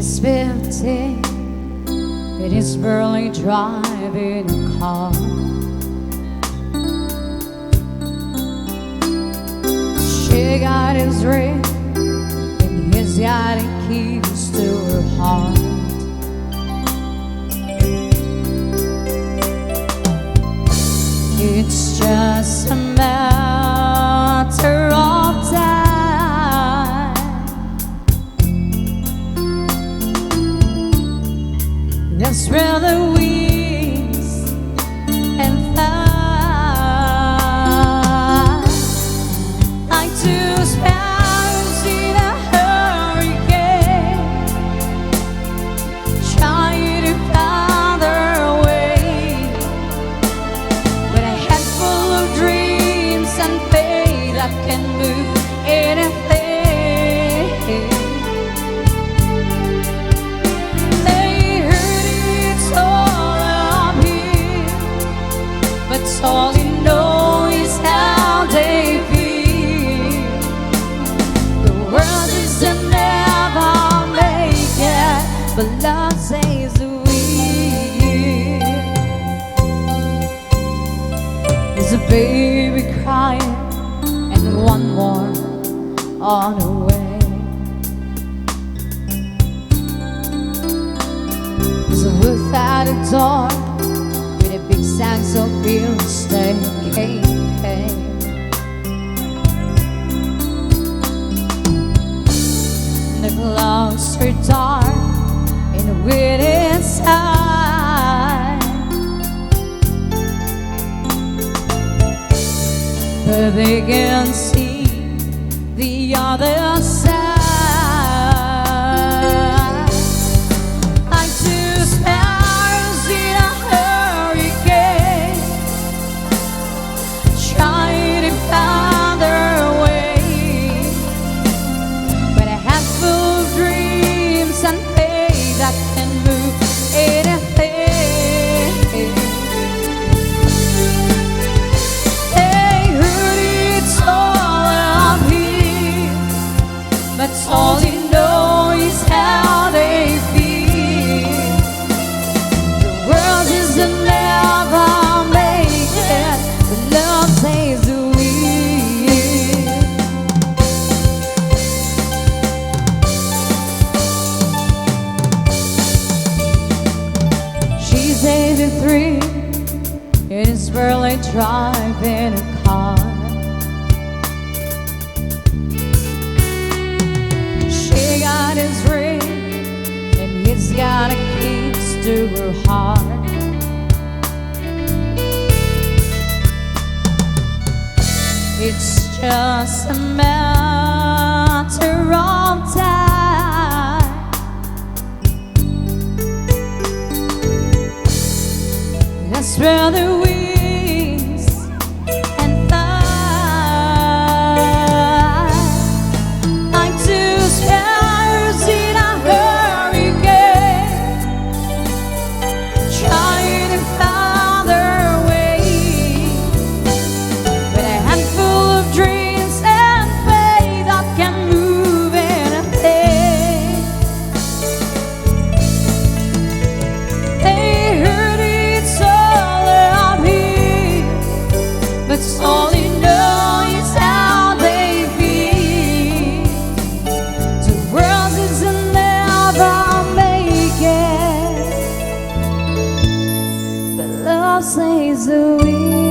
She's 15 and he's barely driving a car. She got his ring and he's got the keys to her heart. It's just a matter of time. That's where the winds and fly like two sparrows in a hurricane, trying to find their way. With a handful of dreams and faith that can move anything. All you know is how they feel. The world isn't never make it, but love says the will. There's a baby crying and one more on the way. There's a roof at the door, big sacks of real estate campaign. The clouds are dark and the wind inside, but they can see the other side. Like two sparrows in a found their way. With a handful of dreams and faith that can move anything. They heard it's all up here, but all you know is how they feel. The world isn't never make it, but love says the She's 83 and is barely driving a car. She got his ring and he's got the keys to her heart. It's just a matter of time. That's where the winds and fly like two sparrows in a hurricane, trying to find their way. With a handful of dreams and faith that can move anything. They heard it's all up here, but all you know is how they feel. The world isn't never make it, but love says the will.